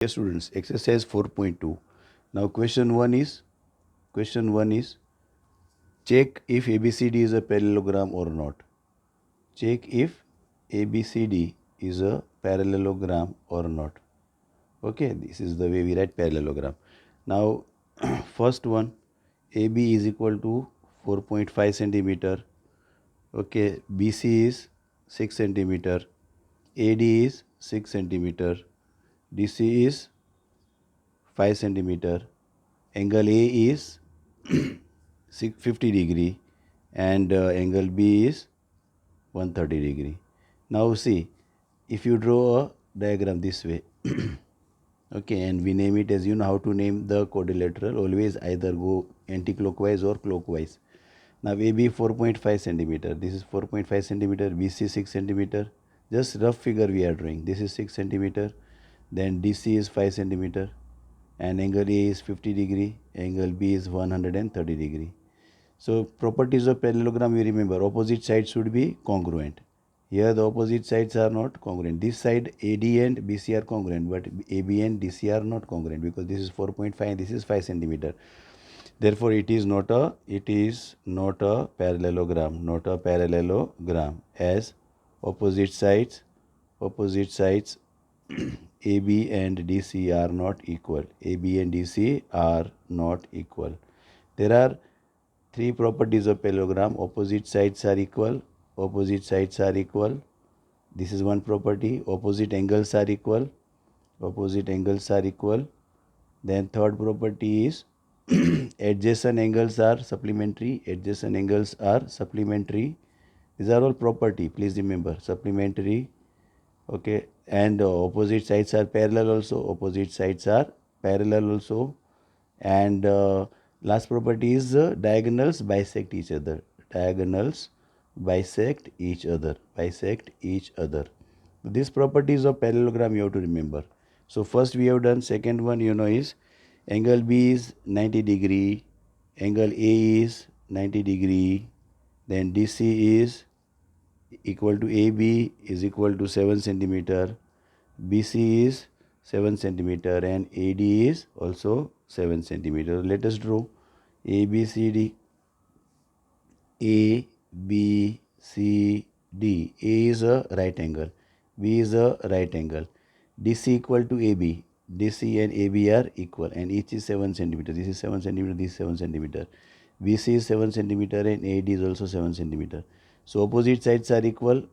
Dear students, exercise 4.2. Now question one is check if ABCD is a parallelogram or not. Check if ABCD is a parallelogram or not. Okay, this is the way we write parallelogram. Now first one, AB is equal to 4.5 centimeter. Okay, BC is 6 centimeter. AD is 6 centimeter. DC is 5 centimeter. Angle A is 50 degree and angle B is 130 degree. Now see, if you draw a diagram this way, okay, and we name it as you know how to name the quadrilateral, always either go anti-clockwise or clockwise. Now AB 4.5 centimeter, this is 4.5 centimeter, BC 6 centimeter, just rough figure we are drawing. This is 6 centimeter, then DC is 5 centimeter, and angle A is 50 degree, angle B is 130 degree. So properties of parallelogram, you remember, opposite sides should be congruent. Here the opposite sides are not congruent. This side AD and BC are congruent, but AB and DC are not congruent because this is 4.5 and this is 5 centimeter. Therefore it is not a parallelogram, as opposite sides AB and DC are not equal. AB and DC are not equal. There are three properties of parallelogram. Opposite sides are equal. This is one property. Opposite angles are equal. Then third property is adjacent angles are supplementary. These are all property. Please remember, supplementary. Okay, and opposite sides are parallel also. And last property is diagonals bisect each other. These properties of parallelogram you have to remember. So first we have done. Second one is angle B is 90 degree, angle A is 90 degree, then DC is equal to AB is equal to 7 centimeter, BC is 7 centimeter, and AD is also 7 centimeter. Let us draw ABCD. A, B, C, D. A is a right angle, B is a right angle, DC equal to AB. DC and AB are equal and each is 7 centimeter. This is 7 centimeter, this is 7 centimeter. BC is 7 centimeter and AD is also 7 centimeter. So opposite sides are equal.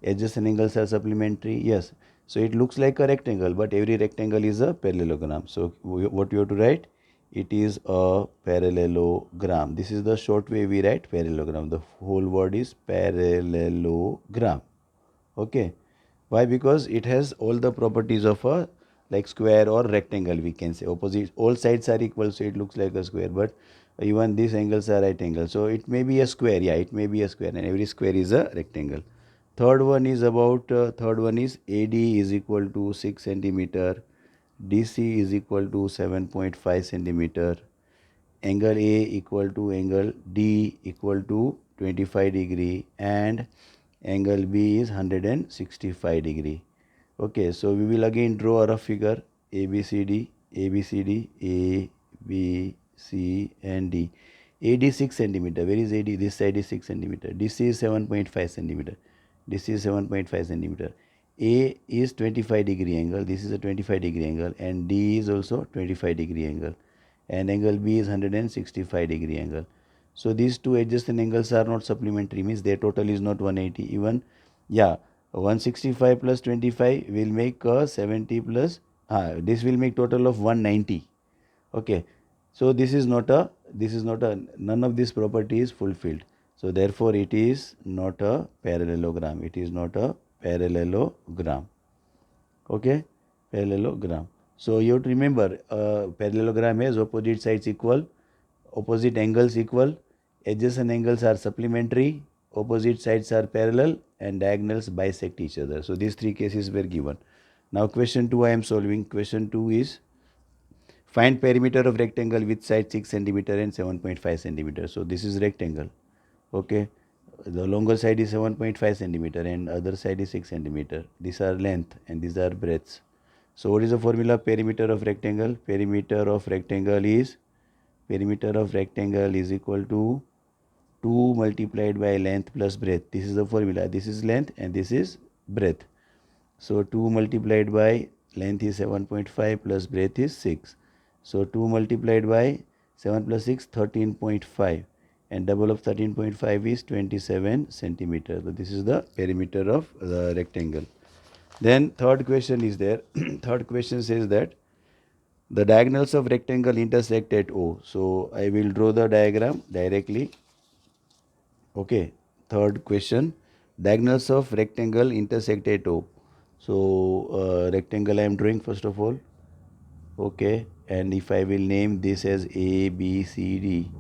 Adjacent angles are supplementary. Yes. So it looks like a rectangle, but every rectangle is a parallelogram. So what you have to write? It is a parallelogram. This is the short way we write parallelogram. The whole word is parallelogram. Okay. Why? Because it has all the properties of a like square or rectangle, we can say. Opposite, all sides are equal, so it looks like a square, but even these angles are right angle, so it may be a square. Yeah, it may be a square, and every square is a rectangle. Third one is AD is equal to 6 centimeter, DC is equal to 7.5 centimeter, angle A equal to angle D equal to 25 degree, and angle B is 165 degree. Okay, so we will again draw a rough figure. ABCD, A, B, C and D. AD 6 centimeter. Where is AD? This side is 6 centimeter. DC is 7.5 centimeter. A is 25 degree angle. This is a 25 degree angle, and D is also 25 degree angle, and angle B is 165 degree angle. So these two adjacent angles are not supplementary, means their total is not 180. Even, yeah, 165 plus 25 will make 70 plus, this will make total of 190. Okay, so none of this property is fulfilled. So therefore it is not a parallelogram. Okay, parallelogram. So you have to remember, parallelogram has opposite sides equal, opposite angles equal, adjacent angles are supplementary, opposite sides are parallel, and diagonals bisect each other. So these three cases were given. Now question 2 I am solving. Question 2 is find perimeter of rectangle with side 6 centimeter and 7.5 centimeter. So this is rectangle. Okay, the longer side is 7.5 centimeter and other side is 6 centimeter. These are length and these are breadths. So what is the formula of perimeter of rectangle? Perimeter of rectangle is equal to 2 multiplied by length plus breadth. This is the formula. This is length and this is breadth. So 2 multiplied by length is 7.5 plus breadth is 6. So 2 multiplied by 7 plus 6, 13.5, and double of 13.5 is 27 centimeter. So this is the perimeter of the rectangle. Then third question is there. Third question says that the diagonals of rectangle intersect at O. So I will draw the diagram directly. Okay. Third question, diagonals of rectangle intersect at O. So rectangle I am drawing first of all. Okay, and if I will name this as A, B, C, D,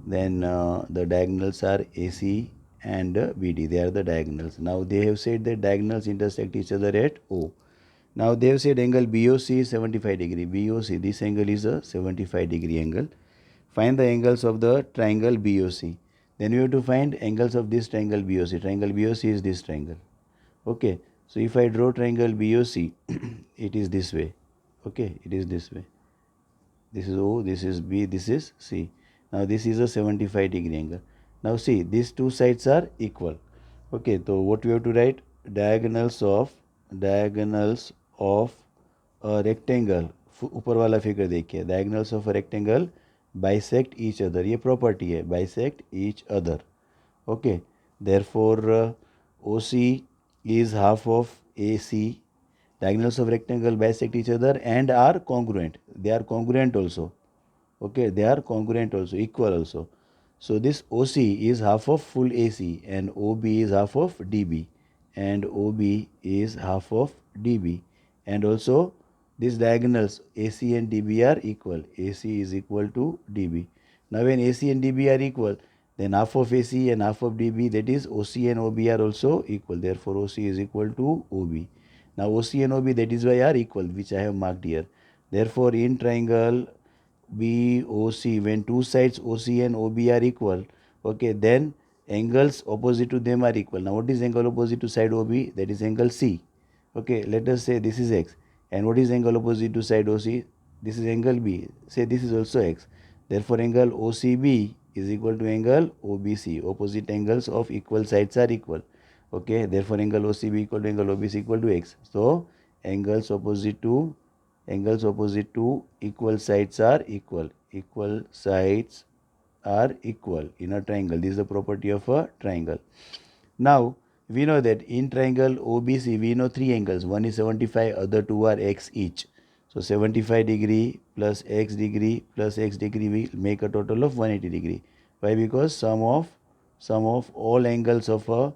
then the diagonals are AC and BD. They are the diagonals. Now they have said that diagonals intersect each other at O. Now they have said angle BOC is 75 degree. BOC, this angle is a 75 degree angle. Find the angles of the triangle BOC. Then we have to find angles of this triangle BOC. Triangle BOC is this triangle. Okay, so if I draw triangle BOC, it is this way. Okay, it is this way. This is O, this is B, this is C. Now this is a 75 degree angle. Now see, these two sides are equal. Okay, so what we have to write? Diagonals of a rectangle. ऊपर वाला figure देखिए, diagonals of a rectangle bisect each other. ये property है, bisect each other. Okay, therefore OC is half of AC. Diagonals of rectangle bisect each other and are congruent. They are congruent also. Okay, they are congruent also, equal also. So this OC is half of full AC and OB is half of DB, and OB is half of DB, and also these diagonals AC and DB are equal. AC is equal to DB. Now when AC and DB are equal, then half of AC and half of DB, that is OC and OB, are also equal. Therefore OC is equal to OB. Now OC and OB, that is why are equal, which I have marked here. Therefore in triangle BOC, when two sides OC and OB are equal, okay, then angles opposite to them are equal. Now what is angle opposite to side OB? That is angle C. Okay, let us say this is X. And what is angle opposite to side OC? This is angle B. Say this is also X. Therefore angle OCB is equal to angle OBC. Opposite angles of equal sides are equal. Okay, therefore angle OCB equal to angle OBC equal to X. So angles opposite to equal sides are equal. Equal sides are equal in a triangle. This is the property of a triangle. Now we know that in triangle OBC we know three angles. One is 75, other two are X each. So 75 degree plus X degree plus X degree will make a total of 180 degree. Why? Because sum of all angles of a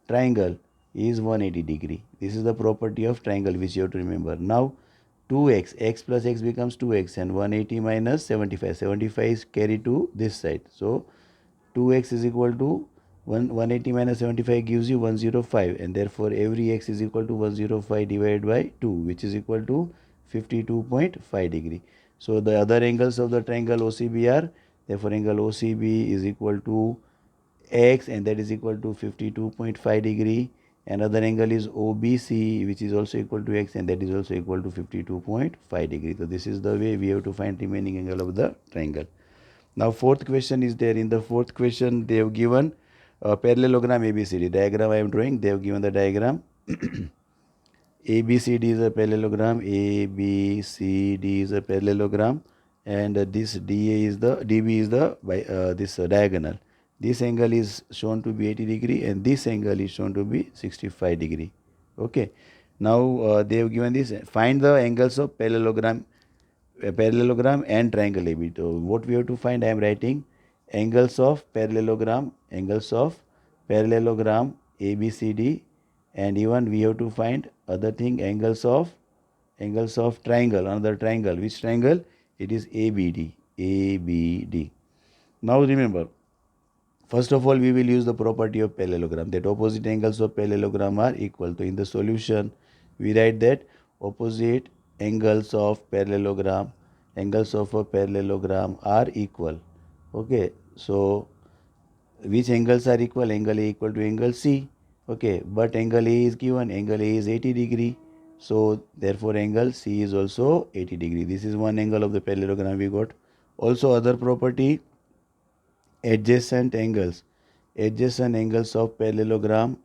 triangle is 180 degree. This is the property of triangle which you have to remember. Now 2x, x plus x becomes 2x, and 180 minus 75. 75 is carried to this side. So 2x is equal to 180 minus 75 gives you 105, and therefore every x is equal to 105 divided by 2, which is equal to 52.5 degree. So the other angles of the triangle OCB are, therefore angle OCB is equal to x, and that is equal to 52.5 degree. Another angle is OBC, which is also equal to x, and that is also equal to 52.5 degree. So this is the way we have to find remaining angle of the triangle. Now fourth question is there. In the fourth question they have given a parallelogram ABCD. Diagram I am drawing. They have given the diagram. ABCD is a parallelogram. ABCD is a parallelogram, and this DA is the DB is the this diagonal. This angle is shown to be 80 degree, and this angle is shown to be 65 degree. Okay. Now they have given this. Find the angles of parallelogram and triangle AB. So what we have to find, I am writing angles of parallelogram ABCD, and even we have to find other thing, angles of triangle, another triangle. Which triangle? It is ABD. Now remember, first of all we will use the property of parallelogram, that opposite angles of parallelogram are equal. So in the solution we write that opposite angles of a parallelogram are equal. Okay, so which angles are equal? Angle A equal to angle C. Okay, but angle A is given, angle A is 80 degree. So therefore angle C is also 80 degree. This is one angle of the parallelogram we got. Also other property, adjacent angles. Adjacent angles of parallelogram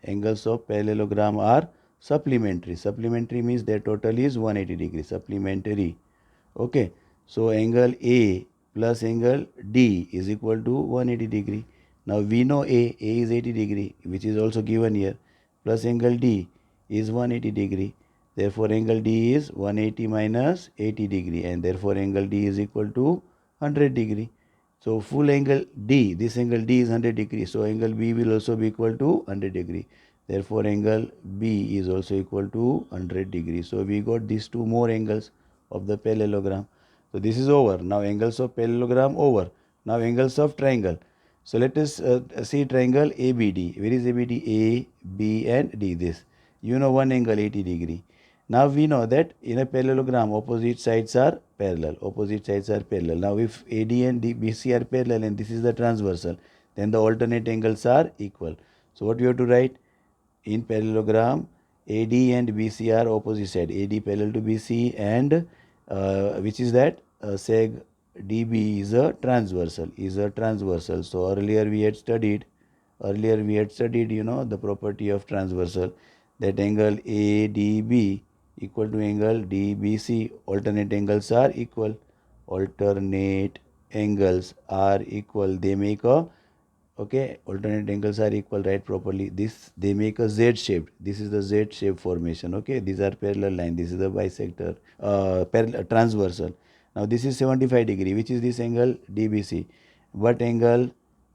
are supplementary. Supplementary means their total is 180 degree. Supplementary. Okay. So angle A plus angle D is equal to 180 degree. Now we know A is 80 degree, which is also given here, plus angle D is 180 degree. Therefore angle D is 180 minus 80 degree, and therefore angle D is equal to 100 degree. So full angle D, this angle D is 100 degree. So angle B will also be equal to 100 degree. Therefore angle B is also equal to 100 degree. So we got these two more angles of the parallelogram. So this is over. Now angles of parallelogram over. Now angles of triangle. So let us see triangle ABD. Where is ABD? A, B and D. This. You know one angle 80 degree. Now we know that in a parallelogram opposite sides are parallel. Opposite sides are parallel. Now if AD and BC are parallel and this is the transversal, then the alternate angles are equal. So what we have to write? In parallelogram, AD and BC are opposite side. AD parallel to BC and which is that seg DB is a transversal. So earlier we had studied the property of transversal, that angle ADB equal to angle DBC. Alternate angles are equal. Alternate angles are equal. They make a, okay, alternate angles are equal, right, properly. This, they make a Z shaped. This is the Z shape formation. Okay, these are parallel line. This is the bisector, parallel transversal. Now this is 75 degree, which is this angle DBC. But angle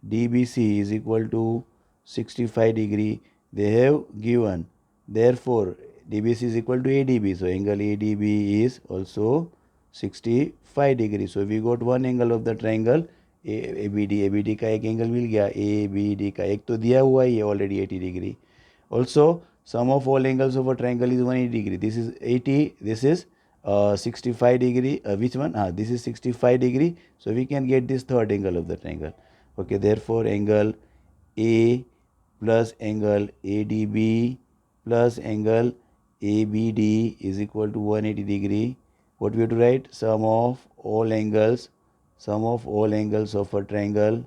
DBC is equal to 65 degree. They have given. Therefore DBC is equal to ADB. So angle ADB is also 65 degree. So we got one angle of the triangle ABD का एक angle मिल गया, ABD का एक तो दिया हुआ ही है already 80 degree. Also sum of all angles of a triangle is 180 degree. This is 80, this is 65 degree. Which one? This is 65 degree. So we can get this third angle of the triangle. Okay, therefore angle A plus angle ADB plus angle ABD is equal to 180 degree. What we have to write? Sum of all angles of a triangle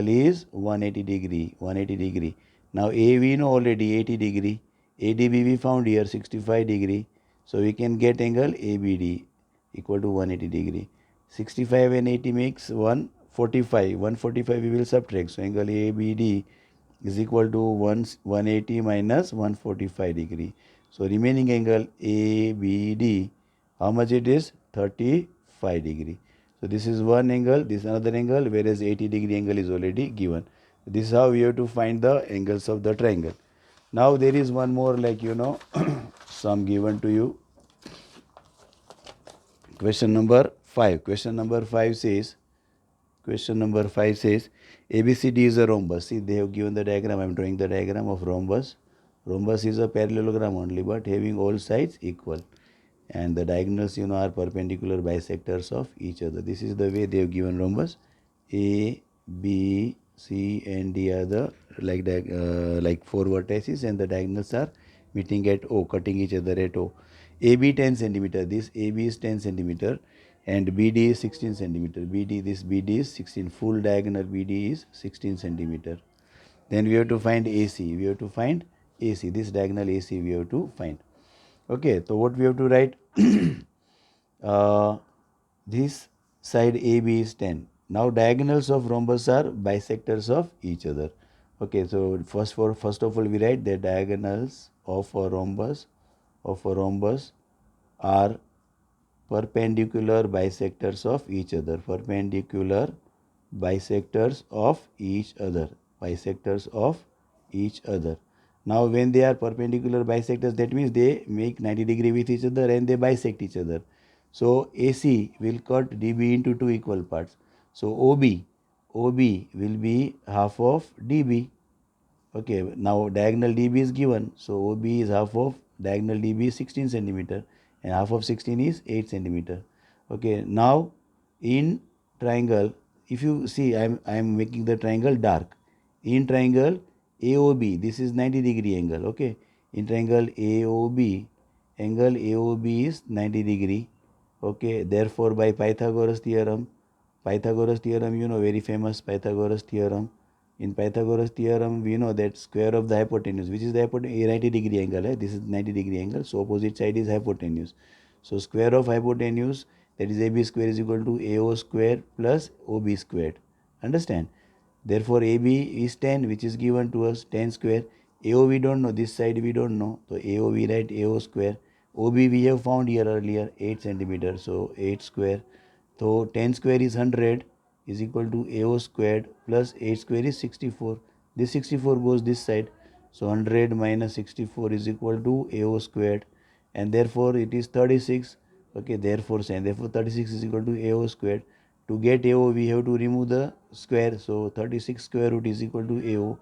is 180 degree. 180 degree. Now A we know already 80 degree. ADB we found here 65 degree. So we can get angle ABD equal to 180 degree. 65 and 80 makes 145. 145 we will subtract. So angle ABD is equal to 180 minus 145 degree. So remaining angle ABD, how much it is? 35 degree. So this is one angle, this is another angle, whereas 80 degree angle is already given. This is how we have to find the angles of the triangle. Now there is one more, like sum given to you. Question number 5. Question number 5 says ABCD is a rhombus. See, they have given the diagram. I am drawing the diagram of rhombus. Rhombus is a parallelogram only, but having all sides equal. And the diagonals are perpendicular bisectors of each other. This is the way they have given rhombus. A, B, C and D are the like four vertices, and the diagonals are meeting at O, cutting each other at O. AB 10 centimeter. This AB is 10 centimeter and BD is 16 centimeter. This BD is 16. Full diagonal BD is 16 centimeter. Then we have to find AC. This diagonal AC we have to find. Okay, so what we have to write? This side AB is 10. Now diagonals of rhombus are bisectors of each other. Okay, so first of all we write the diagonals of a rhombus are perpendicular bisectors of each other. Perpendicular bisectors of each other. Bisectors of each other. Now when they are perpendicular bisectors, that means they make 90 degree with each other and they bisect each other. So AC will cut DB into two equal parts. So OB will be half of DB. Okay, now diagonal DB is given. So OB is half of diagonal DB is 16 centimeter and half of 16 is 8 centimeter. Okay, now in triangle, if you see, I am making the triangle dark. In triangle AOB, this is 90 degree angle. Okay, in triangle AOB, angle AOB is 90 degree. Okay, therefore by Pythagoras theorem, you know, very famous Pythagoras theorem. In Pythagoras theorem, we know that square of the hypotenuse, which is the hypotenuse, 90 degree angle. This is 90 degree angle. So opposite side is hypotenuse. So square of hypotenuse, that is AB square, is equal to AO square plus OB squared. Understand? Therefore AB is 10, which is given to us, 10 square. AO we don't know, this side we don't know. So AO we write AO square. OB we have found here earlier, 8 centimeter. So 8 square. So 10 square is 100, is equal to AO squared plus 8 square is 64. This 64 goes this side. So 100 minus 64 is equal to AO squared, and therefore it is 36. Okay, therefore 36 is equal to AO squared. To get AO we have to remove the square, so 36 square root is equal to AO.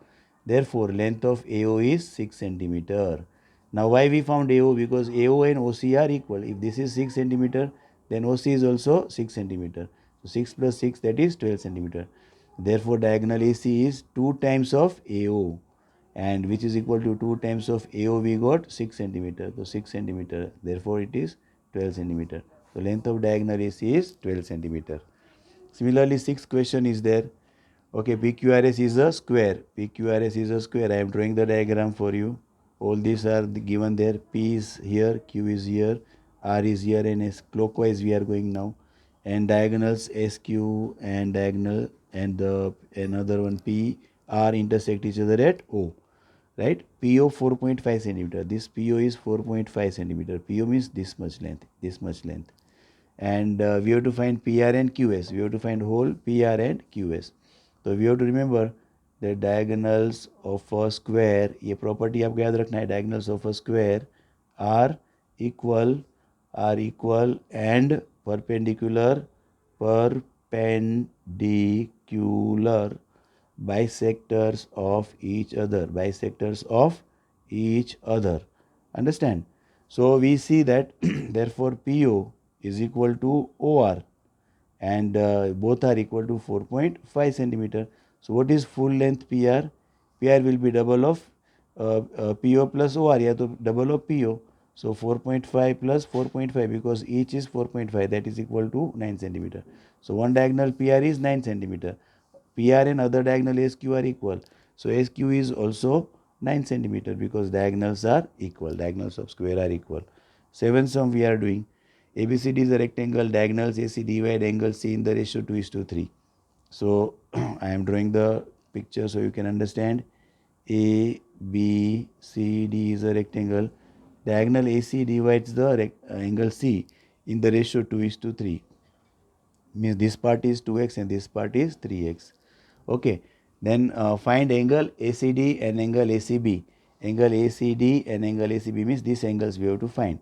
Therefore length of AO is 6 centimeter. Now why we found AO? Because AO and OC are equal. If this is 6 centimeter, then OC is also 6 centimeter. So 6 plus 6, that is 12 centimeter. Therefore diagonal AC is 2 times of AO, and which is equal to 2 times of AO we got 6 centimeter. So 6 centimeter. Therefore it is 12 centimeter. So length of diagonal AC is 12 centimeter. Similarly, sixth question is there. Okay, PQRS is a square. PQRS is a square. I am drawing the diagram for you. All these are given there. P is here, Q is here, R is here, and S clockwise we are going now. And diagonals SQ and diagonal and the another one P R intersect each other at O. Right? PO 4.5 centimeter. This PO is 4.5 centimeter. PO means this much length. This much length. And we have to find PR and QS. We have to find whole PR and QS. So we have to remember the diagonals of a square. ये property आपको याद रखना है. Diagonals of a square are equal and perpendicular bisectors of each other. Understand? So we see that therefore PO is equal to OR, and both are equal to 4.5 centimeter. So what is full length PR? PR will be double of PO plus OR, yeah, so double of PO. So 4.5 plus 4.5, because each is 4.5, that is equal to 9 centimeter. So one diagonal PR is 9 centimeter. PR and other diagonal SQ are equal. So SQ is also 9 centimeter because diagonals are equal. Diagonals of square are equal. Seventh sum we are doing. ABCD is a rectangle. Diagonals AC divide angle C in the ratio 2:3. So I am drawing the picture so you can understand. ABCD is a rectangle. Diagonal AC divides the angle C in the ratio 2:3. Means this part is 2x and this part is 3x. Okay, then find angle ACD and angle ACB. Angle ACD and angle ACB means these angles we have to find.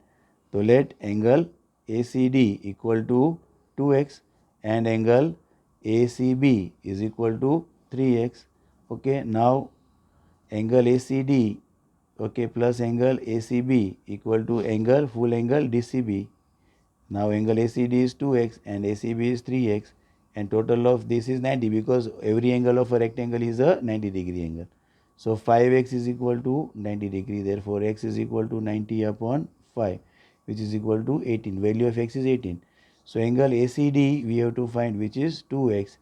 So let angle ACD equal to 2x and angle ACB is equal to 3x. Okay, now angle ACD, okay, plus angle ACB equal to angle full angle DCB. Now angle ACD is 2x and ACB is 3x, and total of this is 90 because every angle of a rectangle is a 90 degree angle. So 5x is equal to 90 degree, therefore x is equal to 90 upon 5, which is equal to 18. Value of x is 18. So angle ACD we have to find, which is 2x.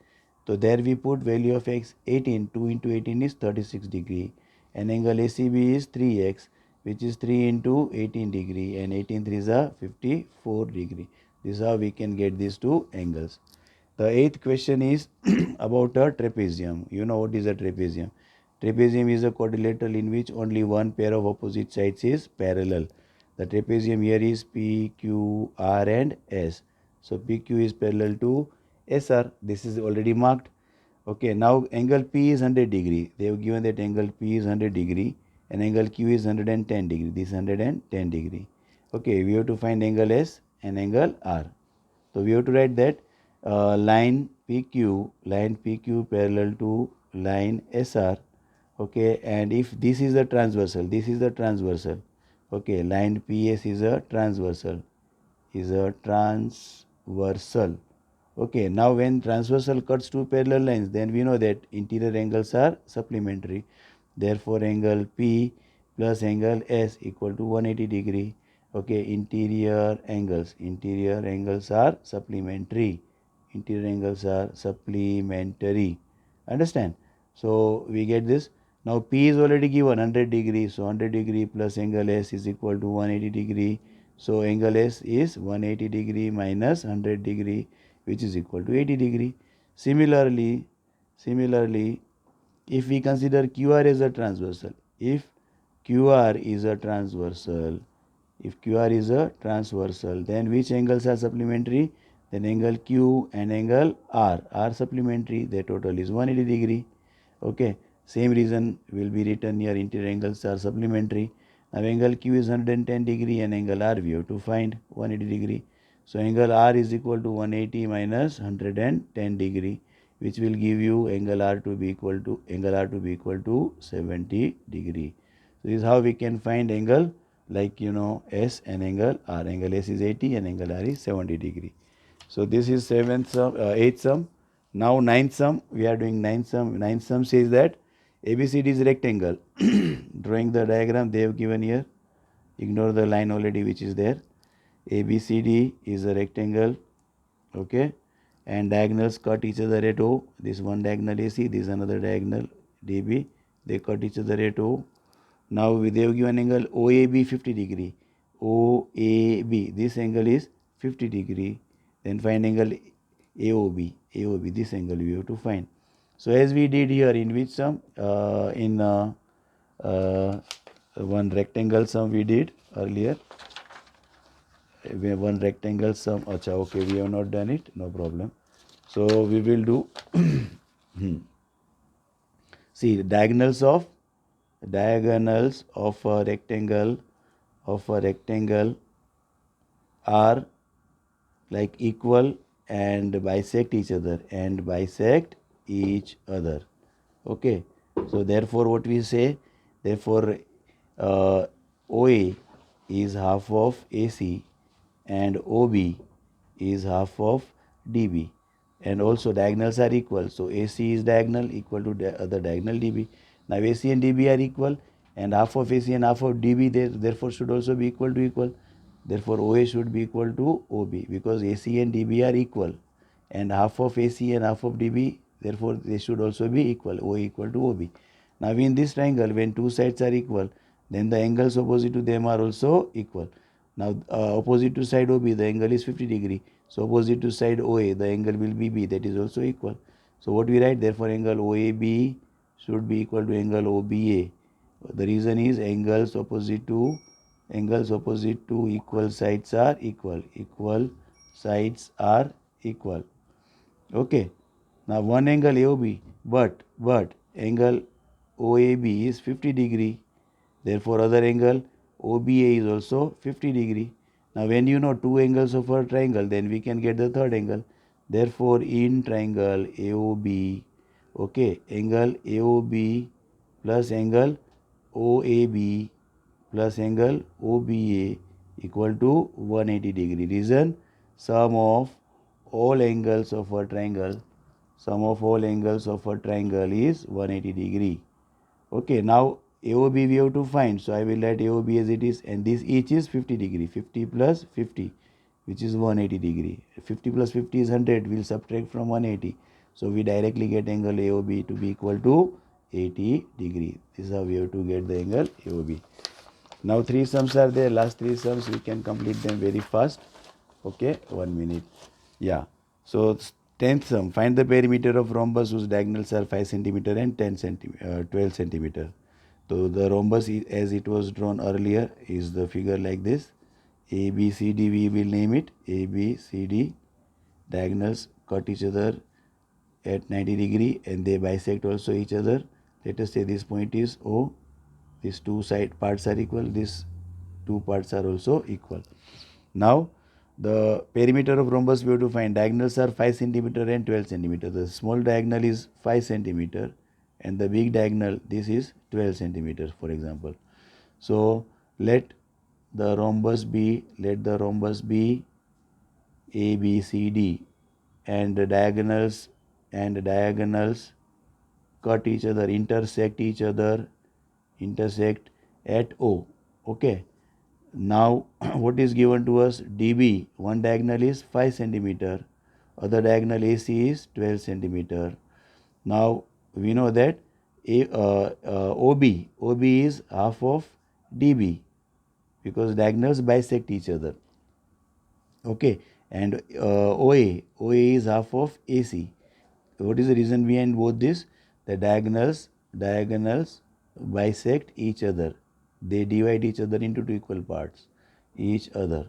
So there we put value of x 18. 2 into 18 is 36 degree, and angle ACB is 3x, which is 3 into 18 degree, and 18 3s are 54 degree. This is how we can get these two angles. The eighth question is about a trapezium. You know what is a trapezium? Trapezium is a quadrilateral in which only one pair of opposite sides is parallel. The trapezium here is P, Q, R and S. So PQ is parallel to SR. This is already marked. Okay, now angle P is 100 degree. They have given that angle P is 100 degree and angle Q is 110 degree. This is 110 degree. Okay, we have to find angle S and angle R. So we have to write that line PQ parallel to line SR. Okay, and if this is the transversal, okay, line PS is a transversal, Okay, now when transversal cuts two parallel lines, then we know that interior angles are supplementary. Therefore, angle P plus angle S equal to 180 degree. Okay, interior angles are supplementary. Interior angles are supplementary. Understand? So we get this. Now P is already given 100 degree. So 100 degree plus angle S is equal to 180 degree. So angle S is 180 degree minus 100 degree, which is equal to 80 degree. Similarly, if we consider QR as a transversal, if QR is a transversal, if QR is a transversal, then which angles are supplementary? Then angle Q and angle R are supplementary. Their total is 180 degree. Okay. Same reason will be written here. Interior angles are supplementary. Now angle Q is 110 degree and angle R we have to find 180 degree. So angle R is equal to 180 minus 110 degree, which will give you angle R to be equal to 70 degree. So this is how we can find angle, like S and angle R. Angle S is 80 and angle R is 70 degree. So this is eighth sum. Now ninth sum, we are doing ninth sum. Ninth sum says that ABCD is rectangle. Drawing the diagram they have given here. Ignore the line already which is there. ABCD is a rectangle. Okay, and diagonals cut each other at O. This one diagonal AC, this another diagonal DB. They cut each other at O. Now they have given angle OAB 50 degree. OAB, this angle is 50 degree. Then find angle AOB. AOB, this angle we have to find. So as we did here in which sum? In one rectangle sum we did earlier. We have one rectangle sum. Acha, okay, we have not done it. No problem. So we will do. See, diagonals of a rectangle are like equal and bisect each other. Okay, so therefore what we say, therefore OA is half of AC and OB is half of DB, and also diagonals are equal, so AC is diagonal equal to the other diagonal DB. Now AC and DB are equal, and half of AC and half of DB therefore should also be equal to equal. Therefore OA should be equal to OB, because AC and DB are equal, and half of AC and half of DB, therefore they should also be equal. OA equal to OB. Now in this triangle, when two sides are equal, then the angles opposite to them are also equal. Now opposite to side OB, the angle is 50 degree. So opposite to side OA, the angle will be B, that is also equal. So what we write, therefore angle OAB should be equal to angle OBA. The reason is angles opposite to equal sides are equal. Equal sides are equal. Okay. Now one angle AOB, but angle OAB is 50 degree. Therefore other angle OBA is also 50 degree. Now when you know two angles of a triangle, then we can get the third angle. Therefore in triangle AOB, okay, angle AOB plus angle OAB plus angle OBA equal to 180 degree. Reason, sum of all angles of a triangle is 180 degree. Okay, now AOB we have to find, so I will write AOB as it is, and this each is 50 degree. 50 plus 50, which is 180 degree. 50 plus 50 is 100. We will subtract from 180, so we directly get angle AOB to be equal to 80 degree. This is how we have to get the angle AOB. Now three sums are there. Last three sums we can complete them very fast. Okay, 1 minute. Yeah. So 10th sum, find the perimeter of rhombus whose diagonals are 5 centimeter and 12 centimeter. So the rhombus as it was drawn earlier is the figure like this. A, B, C, D, we will name it. A, B, C, D. Diagonals cut each other at 90 degree and they bisect also each other. Let us say this point is O. These two side parts are equal. These two parts are also equal. Now the perimeter of rhombus we have to find. Diagonals are 5 centimeter and 12 centimeter. The small diagonal is 5 centimeter and the big diagonal, this is 12 centimeters, for example. So let the rhombus be A, B, C, D, and the diagonals cut each other, intersect at O. Okay. Now what is given to us? DB, one diagonal is 5 centimeter, other diagonal AC is 12 centimeter. Now we know that OB is half of DB because diagonals bisect each other. Okay, and OA is half of AC. What is the reason behind both this? The diagonals bisect each other. They divide each other into two equal parts. Each other.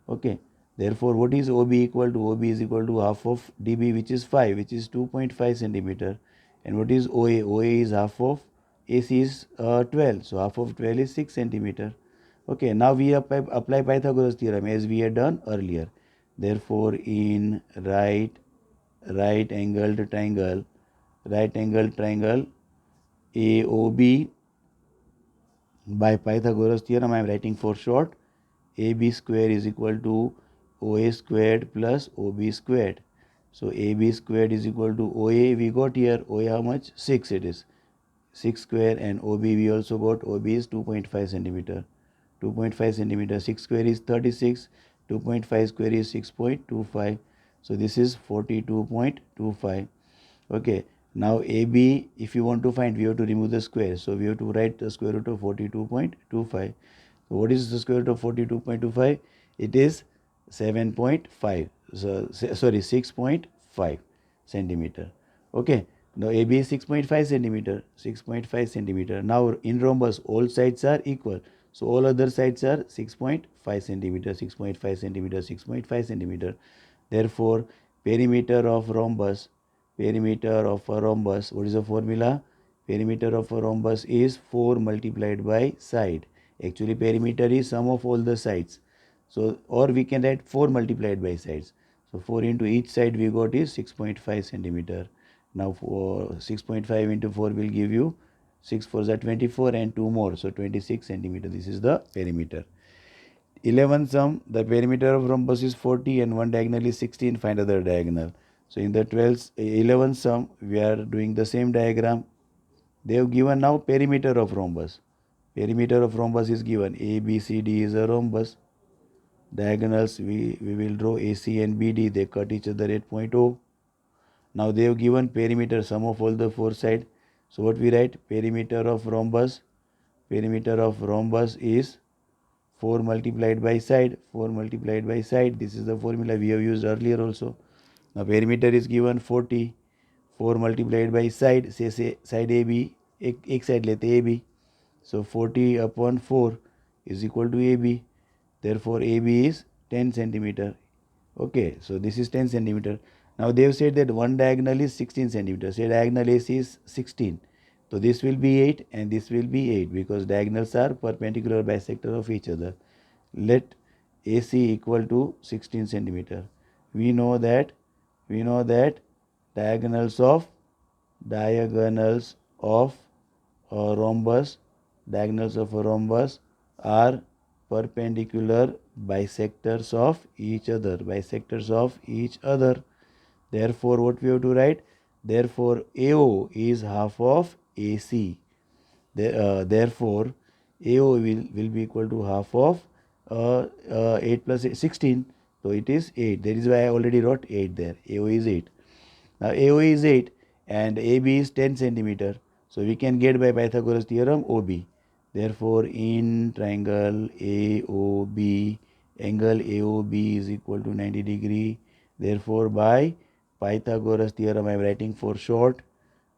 Okay. Therefore, what is OB equal to? OB is equal to half of DB, which is 5, which is 2.5 centimeter. And what is OA? OA is half of AC is 12. So half of 12 is 6 centimeter. Okay, now we apply Pythagoras theorem as we had done earlier. Therefore, in right angled triangle AOB, by Pythagoras theorem I am writing for short, AB square is equal to OA squared plus OB squared. So AB squared is equal to OA, we got here OA how much? 6 it is. 6 square, and OB we also got OB is 2.5 centimeter. 2.5 centimeter, 6 square is 36, 2.5 square is 6.25. So this is 42.25. Okay, now AB, if you want to find, we have to remove the square. So we have to write the square root of 42.25. So what is the square root of 42.25? It is 7.5. So, sorry, 6.5 centimeter. Okay, now AB is 6.5 centimeter. 6.5 centimeter. Now in rhombus, all sides are equal. So all other sides are 6.5 centimeter, 6.5 centimeter, 6.5 centimeter. Therefore, perimeter of a rhombus, what is the formula? Perimeter of a rhombus is 4 multiplied by side. Actually, perimeter is sum of all the sides. So, or we can write 4 multiplied by sides. So, 4 into each side we got is 6.5 centimeter. Now, 6.5 into 4 will give you 6 4s are 24 and 2 more. So, 26 centimeter. This is the perimeter. 11th sum, the perimeter of rhombus is 40 and one diagonal is 16. Find other diagonal. So in the 11th sum, we are doing the same diagram. They have given now perimeter of rhombus. Perimeter of rhombus is given. A, B, C, D is a rhombus. Diagonals, we will draw AC and BD. They cut each other at point O. Now they have given perimeter, sum of all the four sides. So what we write? Perimeter of rhombus. Perimeter of rhombus is 4 multiplied by side. 4 multiplied by side. This is the formula we have used earlier also. Now perimeter is given 40. 4 multiplied by side. Say side AB. एक side लेते AB. So 40 upon 4 is equal to AB. Therefore AB is 10 centimeter. Okay, so this is 10 centimeter. Now they have said that one diagonal is 16 centimeter. Say diagonal AC is 16. So this will be 8 and this will be 8 because diagonals are perpendicular bisector of each other. Let AC equal to 16 centimeter. We know that diagonals of a rhombus are perpendicular bisectors of each other. Therefore, what we have to write? Therefore, AO is half of AC. Therefore, AO will be equal to half of 8 plus 8, 16. So it is 8. That is why I already wrote 8 there. AO is 8. Now AO is 8 and AB is 10 centimeter. So we can get by Pythagoras theorem OB. Therefore, in triangle AOB, angle AOB is equal to 90 degree. Therefore, by Pythagoras theorem, I am writing for short.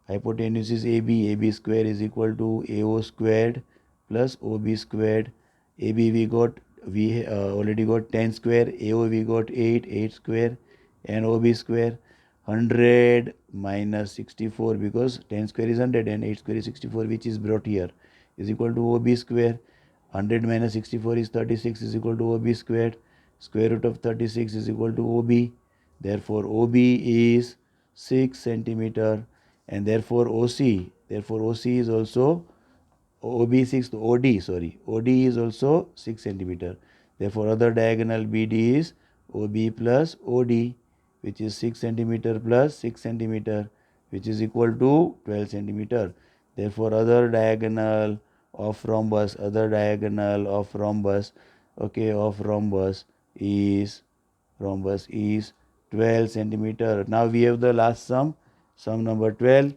Hypotenuse is AB. AB square is equal to AO squared plus OB squared. AB we already got 10 square. AO we got 8 square, and OB square 100 minus 64 because 10 square is 100 and 8 square is 64, which is brought here, is equal to OB square. 100 minus 64 is 36 is equal to OB squared. Square root of 36 is equal to OB. Therefore, OB is 6 centimeter, and therefore OC is also OD is also 6 centimeter. Therefore, other diagonal BD is OB plus OD, which is 6 centimeter plus 6 centimeter, which is equal to 12 centimeter. Therefore, other diagonal of rhombus okay, of is rhombus is 12 centimeter. Now we have the last sum number 12.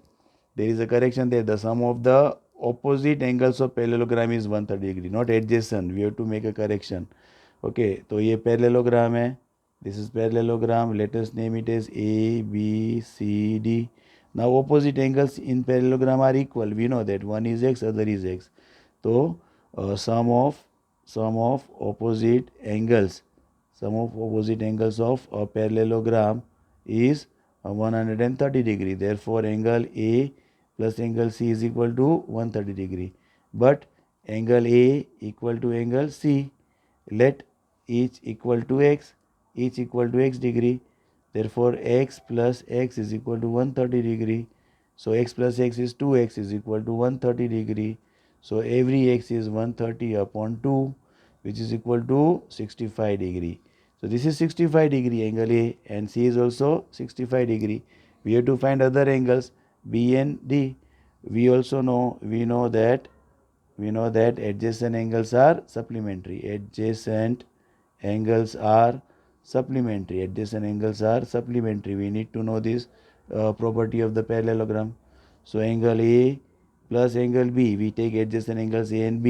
There is a correction there. The sum of the opposite angles of parallelogram is 130 degree, not adjacent. We have to make a correction. Okay, तो ये parallelogram है. This is parallelogram. Let us name it as A, B, C, D. Now opposite angles in parallelogram are equal. We know that one is x, other is x. So sum of opposite angles of a parallelogram is 130 degree. Therefore, angle A plus angle C is equal to 130 degree. But angle A equal to angle C. Let each equal to x degree. Therefore, x plus x is equal to 130 degree. So x plus x is 2x is equal to 130 degree. So every x is 130 upon 2, which is equal to 65 degree. So this is 65 degree angle A, and C is also 65 degree. We have to find other angles B and D. We know that adjacent angles are supplementary. Adjacent angles are supplementary. We need to know this property of the parallelogram. So angle A plus angle B, we take adjacent angles A and B.